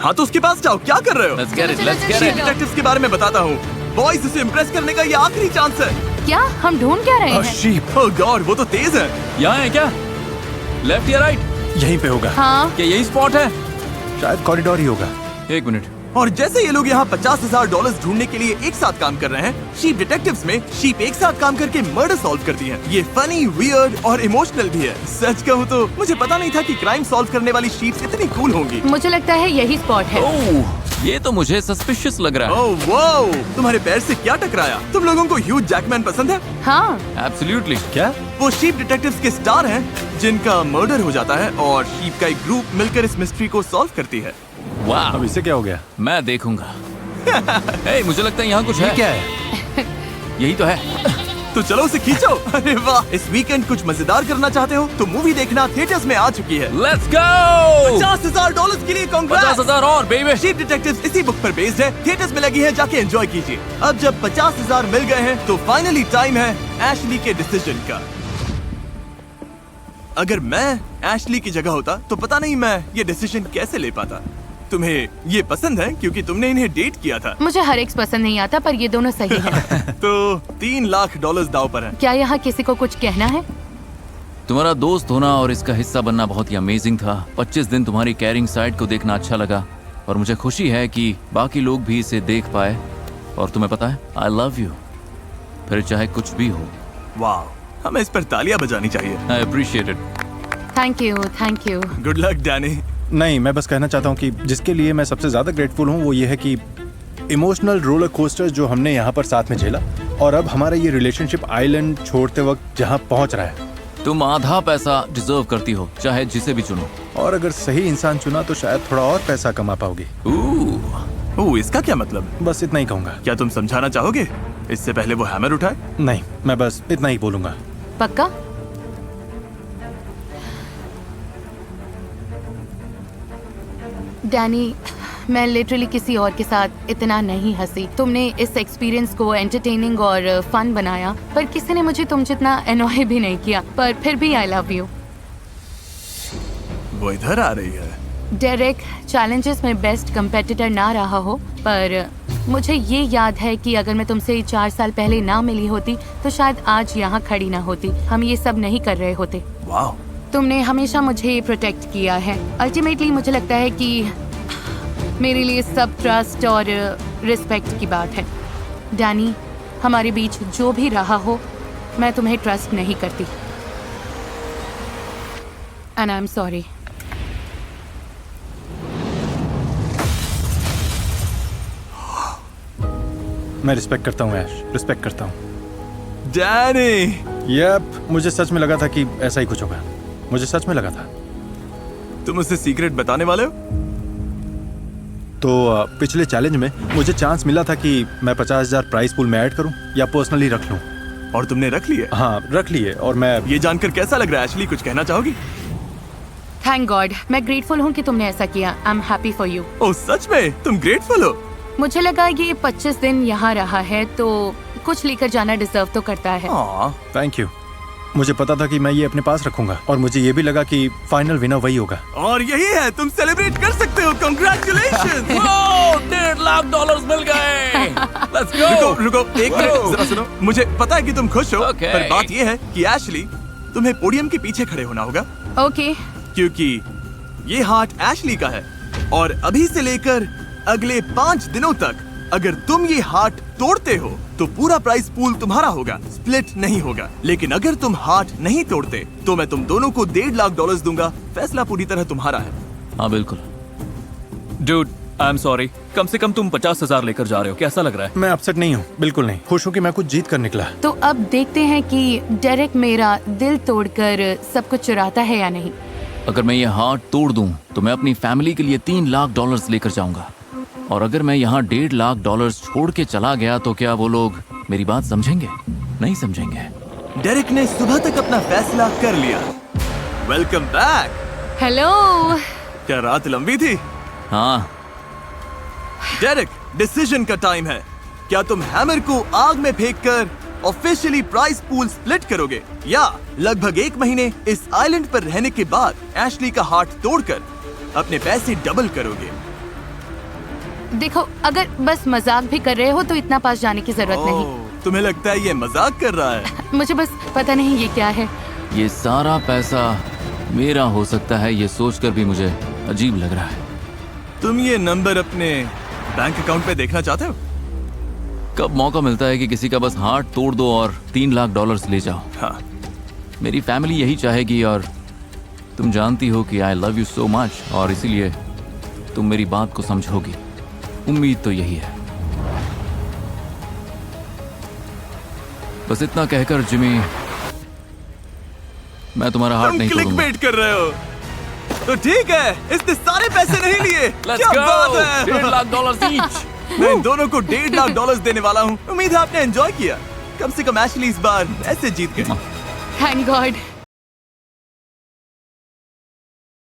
हाँ तो उसके पास जाओ। क्या कर रहे हो? Let's get it, let's get sheep it. Detectives के बारे में बताता हूँ। बॉयज, उसे इम्प्रेस करने का ये आखिरी चांस है। क्या हम ढूंढ क्या रहे हैं? शीप। ओह गॉड, वो तो तेज है। यहाँ है क्या? लेफ्ट या राइट? यहीं पे होगा। हाँ, क्या यही स्पॉट है? शायद कॉरिडोर ही होगा। 1 मिनट। और जैसे ये लोग यहाँ $50,000 ढूंढने के लिए एक साथ काम कर रहे हैं, शीप डिटेक्टिव्स में शीप एक साथ काम करके मर्डर सॉल्व करती हैं। ये फनी, वियर्ड और इमोशनल भी है। सच कहूँ तो मुझे पता नहीं था कि क्राइम सॉल्व करने वाली शीप्स इतनी कूल होंगी। मुझे लगता है यही स्पॉट है। ओह, ये तो मुझे सस्पिशियस लग रहा है। ओह वाओ, तुम्हारे पैर से क्या टकराया? तुम लोगों को ह्यूज जैकमैन पसंद है? हाँ, एब्सोल्युटली। क्या? वो शीप डिटेक्टिव्स के स्टार हैं जिनका मर्डर हो जाता है और शीप का एक ग्रुप मिलकर इस मिस्ट्री को सॉल्व करती है। वाह, अब इससे क्या हो गया? मैं देखूंगा। हे, मुझे लगता है यहाँ कुछ है। क्या है? यही तो है। तो चलो उसे खींचो। अरे वाह, इस वीकेंड कुछ मजेदार करना चाहते हो तो मूवी देखना थिएटर्स में आ चुकी है। Let's go. $50,000 के लिए कांग्रेस। 50,000 और बेबी। शीप डिटेक्टिव्स इसी बुक पर बेस्ड है, थिएटर्स में लगी है, जाके एंजॉय कीजिए। अब जब 50,000 मिल गए हैं तो फाइनली टाइम है एशली के डिसीजन का। अगर मैं एशली की जगह होता तो पता नहीं मैं ये डिसीजन कैसे ले पाता। तुम्हें ये पसंद है क्योंकि तुमने इन्हें डेट किया था। मुझे हर एक पसंद नहीं आता, पर ये दोनों सही हैं। तो $3 लाख दाव पर है। क्या यहाँ किसी को कुछ कहना है? तुम्हारा दोस्त होना और इसका हिस्सा बनना बहुत ही अमेजिंग था। 25 दिन तुम्हारी कैरिंग साइड को देखना अच्छा लगा और मुझे खुशी है कि बाकी लोग भी इसे देख पाए। और तुम्हें पता है, आई लव यू, फिर चाहे कुछ भी हो। वाह, हमें इस पर तालियां बजानी चाहिए। I appreciate it. Thank you, thank you. Good luck Danny. नहीं, मैं बस कहना चाहता हूँ कि जिसके लिए मैं सबसे ज्यादा ग्रेटफुल हूँ वो ये है कि इमोशनल रोलर कोस्टर जो हमने यहाँ पर साथ में झेला, और अब हमारा ये रिलेशनशिप आइलैंड छोड़ते वक्त जहाँ पहुँच रहा है। तुम आधा पैसा डिजर्व करती हो, चाहे जिसे भी चुनो। और अगर सही इंसान चुना तो शायद थोड़ा और पैसा कमा पाओगी। ओह, इसका क्या मतलब? बस इतना ही कहूँगा। क्या तुम समझाना चाहोगे इससे पहले वो हैमर उठाए? नहीं, मैं बस इतना ही बोलूंगा। पक्का? डैनी, मैं लिटरली किसी और के साथ इतना नहीं हंसी। तुमने इस एक्सपीरियंस को एंटरटेनिंग और फन बनाया, पर किसी ने मुझे तुम जितना एनॉय भी नहीं किया। पर फिर भी आई लव यू। वो इधर आ रही है। डेरेक, चैलेंजेस में बेस्ट कंपेटिटर ना रहा हो, पर मुझे ये याद है कि अगर मैं तुमसे 4 साल पहले ना मिली होती तो शायद आज यहाँ खड़ी ना होती। हम ये सब नहीं कर रहे होते। वाह, तुमने हमेशा मुझे प्रोटेक्ट किया है। अल्टीमेटली मुझे लगता है कि मेरे लिए सब ट्रस्ट और रिस्पेक्ट की बात है। डैनी, हमारे बीच जो भी रहा हो, मैं तुम्हें ट्रस्ट नहीं करती। And I am sorry. मैं रिस्पेक्ट करता हूँ ऐश, रिस्पेक्ट करता हूँ। डैनी, यप, मुझे सच में लगा था कि ऐसा ही कुछ होगा। मुझे सच में लगा था। तुम उसे सीक्रेट बताने वाले हो? तो पिछले चैलेंज में मुझे चांस मिला था कि मैं 50,000 प्राइस पूल में ऐड करूं या पर्सनली रख लूं। और तुमने रख लिए? हाँ, रख लिए। और मैं ये जानकर कैसा लग रहा है एशली, कुछ कहना चाहोगी? थैंक गॉड, मैं ग्रेटफुल हूँ कि तुमने ऐसा किया। I am happy for you. Oh सच में? तुम ग्रेटफुल हो? मुझे लगा ये 25 दिन यहाँ रहा है तो कुछ लेकर जाना डिजर्व तो करता है। Thank you. मुझे पता था कि मैं ये अपने पास रखूंगा और मुझे ये भी लगा कि फाइनल विनर वही होगा। और यही है, तुम सेलिब्रेट कर सकते हो। कांग्रेचुलेशंस! $1.5 लाख मिल गए। Let's go! रुको एक मिनट, जरा सुनो। मुझे पता है कि तुम खुश हो, Okay. पर बात ये है कि एशली, तुम्हें पोडियम के पीछे खड़े होना होगा। ओके। क्योंकि ये हार्ट एशली का है और अभी से लेकर अगले 5 दिनों तक अगर तुम ये हार्ट तोड़ते हो तो पूरा प्राइस पूल तुम्हारा होगा, स्प्लिट नहीं होगा। लेकिन अगर तुम हार्ट नहीं तोड़ते तो मैं तुम दोनों को $1.5 लाख दूंगा। फैसला पूरी तरह तुम्हारा है। हाँ बिल्कुल। Dude, I am sorry. कम से कम तुम 50,000 लेकर जा रहे हो। कैसा लग रहा है? मैं अपसेट नहीं हूँ, बिल्कुल नहीं। खुश हूँ कि मैं कुछ जीत कर निकला। तो अब देखते हैं कि डेरेक मेरा दिल तोड़कर सब कुछ चुराता है या नहीं। अगर मैं ये हार्ट तोड़ दूं तो मैं अपनी फैमिली के लिए $3 लाख लेकर जाऊंगा। और अगर मैं यहाँ $1.5 लाख छोड़ के चला गया तो क्या वो लोग मेरी बात समझेंगे? नहीं समझेंगे। डेरेक ने सुबह तक अपना फैसला कर लिया। Welcome back. हेलो। क्या रात लंबी थी? हाँ। डेरेक, डिसीजन का टाइम है। क्या तुम हैमर को आग में फेंककर ऑफिशियली प्राइस पूल स्प्लिट करोगे या लगभग 1 महीने इस आइलैंड पर रहने के बाद एशली का हार्ट तोड़कर अपने पैसे डबल करोगे? देखो, अगर बस मजाक भी कर रहे हो तो इतना पास जाने की जरूरत नहीं। तुम्हें लगता है ये मजाक कर रहा है? मुझे बस पता नहीं ये क्या है। ये सारा पैसा मेरा हो सकता है, ये सोचकर भी मुझे अजीब लग रहा है। तुम ये नंबर अपने बैंक अकाउंट पे देखना चाहते हो? कब मौका मिलता है कि किसी का बस हार्ट तोड़ दो और $3 लाख ले जाओ। हाँ। मेरी फैमिली यही चाहेगी और तुम जानती हो कि I love you so much और इसीलिए तुम मेरी बात को समझोगी। उम्मीद तो यही है। बस इतना कहकर जिमी, मैं तुम्हारा हार्ट तुम नहीं तोड़ूंगा। क्लिकबेट कर रहे हो तो ठीक है, इसने सारे पैसे नहीं लिए। क्या बात है! $1.5 लाख ईच। मैं इन दोनों को $1.5 लाख देने वाला हूँ। उम्मीद है आपने एंजॉय किया। कम से कम एशली इस बार ऐसे जीत गए। Thank God.